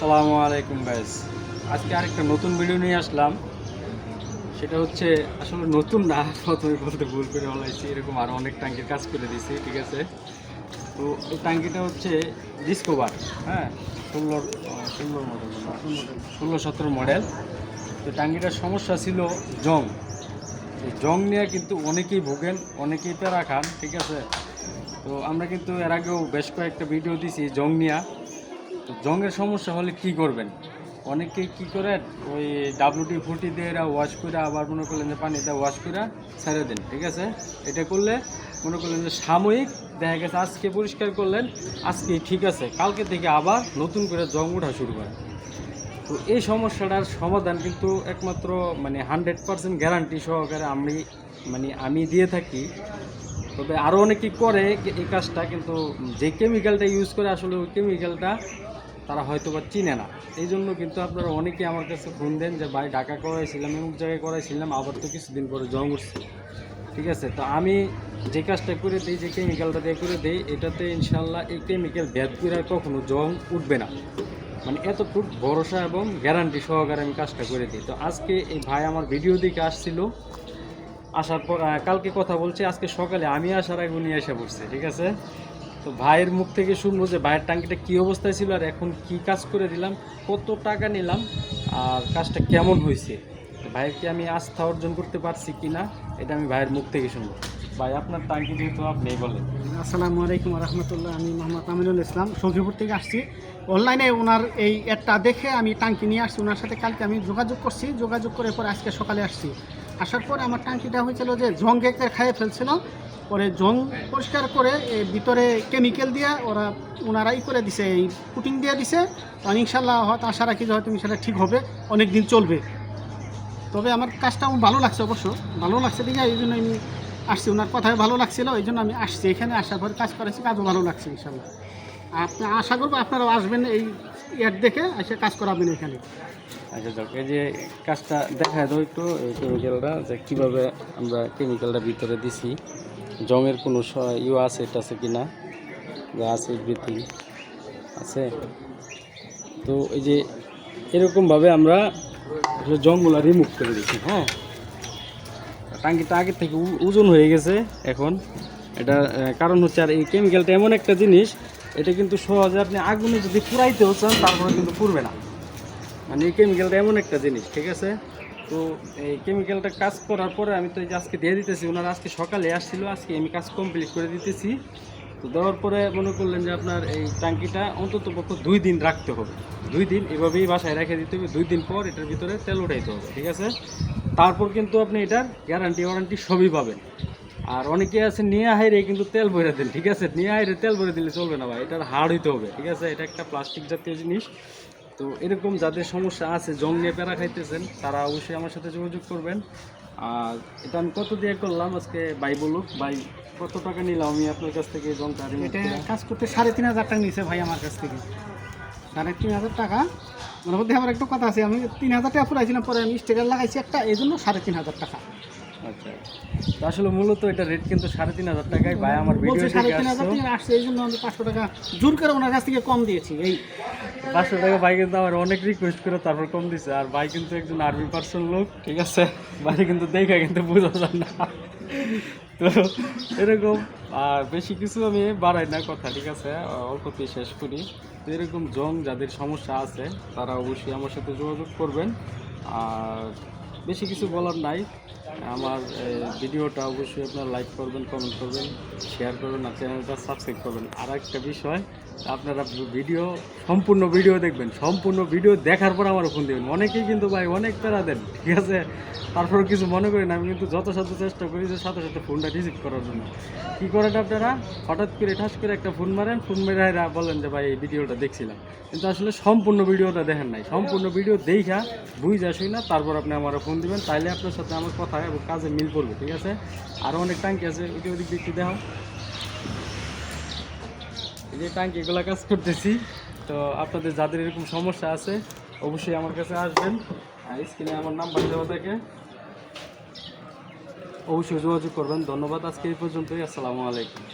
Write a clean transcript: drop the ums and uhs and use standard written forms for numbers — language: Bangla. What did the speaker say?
আসসালামু আলাইকুম গাইস। আজকে আরেকটা নতুন ভিডিও নিয়ে আসলাম। সেটা হচ্ছে আসলে নতুন না, প্রথমে বলতে ভুল করে বলাইছি। এরকম আরও অনেক ট্যাঙ্কির কাজ করে দিয়েছি, ঠিক আছে। তো এই ট্যাঙ্কিটা হচ্ছে ডিসকভার, হ্যাঁ, 16 মডেল, 16-17 মডেল। তো ট্যাঙ্কিটার সমস্যা ছিল জং। এই জং নিয়ে কিন্তু অনেকেই ভোগেন, অনেকেই প্যারা খান, ঠিক আছে। তো আমরা কিন্তু এর আগেও বেশ কয়েকটা ভিডিও দিছি জং নিয়ে। তো জংয়ের সমস্যা হলে কি করবেন? অনেকে কি করে, ওই WD-40 দিয়ে এরা ওয়াশ করে আবার মনে করলেন যে পানিটা ওয়াশ করে ছেড়ে দেন, ঠিক আছে। এটা করলে মনে করলেন যে সাময়িক দেখা গেছে আজকে পরিষ্কার করলেন, আজকে ঠিক আছে, কালকে থেকে আবার নতুন করে জং ওঠা শুরু করে। তো এই সমস্যাটার সমাধান কিন্তু একমাত্র 100% গ্যারান্টি সহকারে আমি দিয়ে থাকি। তবে আরও অনেকেই করে এই কাজটা, কিন্তু যে কেমিক্যালটা ইউজ করে আসলে ওই কেমিক্যালটা তারা হয়তো বা চিনে না। এই জন্য কিন্তু আপনারা অনেকেই আমার কাছে ফোন দেন যে ভাই ঢাকা করাইছিলাম, এমুক জায়গায় করাইছিলাম, আবার তো কিছুদিন পরে জং উঠছে, ঠিক আছে। তো আমি যে কাজটা করে দিই, যে কেমিক্যালটা দিয়ে করে দিই, এটাতে ইনশাল্লাহ এই কেমিক্যাল ব্যাদ করে আর কখনো জং উঠবে না। এতটুকু ভরসা এবং গ্যারান্টি সহকারে আমি কাজটা করে দিই। তো আজকে এই ভাই আমার ভিডিও দিকে আসছিল, আসার পর কালকে কথা বলছি, আজকে সকালে আমি আসার আগে উনি এসে পড়ছে, ঠিক আছে। তো ভাইয়ের মুখ থেকে শুনবো যে ভাইয়ের ট্যাঙ্কিটা কী অবস্থায় ছিল আর এখন কি কাজ করে দিলাম, কত টাকা নিলাম আর কাজটা কেমন হয়েছে, ভাইয়ের কি আমি আস্থা অর্জন করতে পারছি কি না, এটা আমি ভাইয়ের মুখ থেকে শুনবো। ভাই আপনার ট্যাঙ্কি যেহেতু আপনি বলেন। আসসালামু আলাইকুম রহমতুল্লাহ। আমি মোহাম্মদ আমিনুল ইসলাম, সখীপুর থেকে আসছি। অনলাইনে ওনার এই অ্যাডটা দেখে আমি ট্যাঙ্কি নিয়ে আসছি। ওনার সাথে কালকে আমি যোগাযোগ করে পরে আজকে সকালে আসছি। আসার পরে আমার ট্যাঙ্কিটা হয়েছিল যে জং একটা খাইয়ে ফেলছিল। পরে জং পরিষ্কার করে ভিতরে কেমিক্যাল দিয়ে ওনারাই করে দিছে, এই পুটিং দিয়ে দিছে। ইনশাল্লাহ হয়তো আশা রাখি যে হয়তো ইনশাল্লাহ ঠিক হবে, অনেক দিন চলবে। তবে আমার কাজটা আমার ভালো লাগছে, অবশ্য ভালো লাগছে দেখে এই জন্য আমি আসছি। ওনার কথাই ভালো লাগছিল, এই জন্য আমি আসছি। এখানে আসার পরে কাজ করেছি, কাজও ভালো লাগছে ইনশাল্লাহ। আপনি আশা করবো আপনারাও আসবেন, এই অ্যাড দেখে এসে কাজ করাবেন এখানে। আচ্ছা যাক, এই যে কাজটা দেখা দাও একটু, এই কেমিক্যালটা যে কীভাবে আমরা কেমিক্যালটা ভিতরে দিছি, জংয়ের কোনো আছে এটা আছে কি না, যা আছে বৃদ্ধি আছে। তো এই যে এরকমভাবে আমরা জংগুলা রিমুভ করে দিচ্ছি, হ্যাঁ। টাঙ্কিটা আগের থেকে ওজন হয়ে গেছে এখন। এটা কারণ হচ্ছে, আর এই কেমিক্যালটা এমন একটা জিনিস, এটা কিন্তু সহজে আপনি আগুনে যদি পুরাইতেও চান তারপরে কিন্তু পুড়বে না। এই কেমিক্যালটা এমন একটা জিনিস, ঠিক আছে। তো এই কেমিক্যালটা কাজ করার পরে আমি তো এই যে আজকে দিয়ে দিতেছি, ওনারা আজকে সকালে আসছিল, আজকে আমি কাজ কমপ্লিট করে দিতেছি। তো দেওয়ার পরে মনে করলেন যে আপনার এই ট্যাঙ্কিটা অন্তত পক্ষে 2 দিন রাখতে হবে। 2 দিন এভাবেই বাসায় রেখে দিতে হবে। 2 দিন পর এটার ভিতরে তেল উঠাইতে হবে, ঠিক আছে। তারপর কিন্তু আপনি এটার গ্যারান্টি ওয়ারান্টি সবই পাবেন। আর অনেকে আছে নিয়ে হাইরে কিন্তু তেল ভরে দেন, ঠিক আছে। নিয়ে হাইরে তেল ভরে দিলে চলবে না ভাই, এটার হার্ড হইতে হবে, ঠিক আছে। এটা একটা প্লাস্টিক জাতীয় জিনিস। তো এরকম যাদের সমস্যা আছে, জং নিয়ে প্যারা খাইতেছেন, তারা অবশ্যই আমার সাথে যোগাযোগ করবেন। আর এটা আমি কত দিয়ে করলাম আজকে ভাই বলুক, ভাই কত টাকা নিলাম আমি আপনার কাছ থেকে জংটা? এটা কাজ করতে 3,500 টাকা নিয়েছে ভাই আমার কাছ থেকে। 3,500 টাকা। ওর মধ্যে আমার একটু কথা আছে, আমি 3,000 টাকা পুরাইছিলাম, পরে আমি স্টিকার লাগাইছি একটা, এই জন্য 3,500 টাকা। আচ্ছা, তো আসলে মূলত এটা রেট কিন্তু 3,500 টাকায়। ভাই আমার ভিডিও 3,500 টাকা আসছে, এই জন্য আমি 500 টাকা জোর করে ওনার কাছ থেকে কম দিয়েছি। এই 500 টাকা ভাই কিন্তু আমার অনেক রিকোয়েস্ট করে তারপর কম দিছে। আর ভাই কিন্তু একজন আর্মি পার্সন লোক, ঠিক আছে। ভাই কিন্তু দেখে কিন্তু বোঝা যায় না। তো এরকম আর বেশি কিছু আমি বাড়াই না কথা, ঠিক আছে, অল্পতেই শেষ করি। তো এরকম জং যাদের সমস্যা আছে তারা অবশ্যই আমার সাথে যোগাযোগ করবেন। আর বেশি কিছু বলার নাই। আমার ভিডিওটা অবশ্যই আপনারা লাইক করবেন, কমেন্ট করবেন, শেয়ার করবেন আর চ্যানেলটা সাবস্ক্রাইব করবেন। আর একটা বিষয়, আপনারা সম্পূর্ণ ভিডিও দেখবেন, সম্পূর্ণ ভিডিও দেখার পর আমার ফোন দেবেন। অনেকেই কিন্তু ভাই অনেক প্যারা দেন, ঠিক আছে, তারপরে কিছু মনে করি না। আমি কিন্তু যথাসাধ্য চেষ্টা করি যে সাথে সাথে ফোনটা রিসিভ করার জন্য। কী করেন আপনারা, হঠাৎ করে ঠাস করে একটা ফোন মারেন, ফোন মেরে বলেন যে ভাই এই ভিডিওটা দেখছিলাম, কিন্তু আসলে সম্পূর্ণ ভিডিওটা দেখেন নাই। সম্পূর্ণ ভিডিও দেখা বুঝে আসি না, তারপর আপনি আমার ফোন দিবেন, তাইলে আপনার সাথে আমার কথা এবং কাজে মিল করবে, ঠিক আছে। আরও অনেক ট্যাঙ্কি আছে, ওদিক দেখতে দেখাও। এই যে ট্যাঙ্কিগুলো কাজ করতেছি। তো আপনাদের যাদের এরকম সমস্যা আছে অবশ্যই আমার কাছে আসবেন। স্ক্রিনে আমার নাম্বার দেওয়া থাকে, অবশ্যই যোগাযোগ করবেন। ধন্যবাদ, আজকে এই পর্যন্তই। আসসালামু আলাইকুম।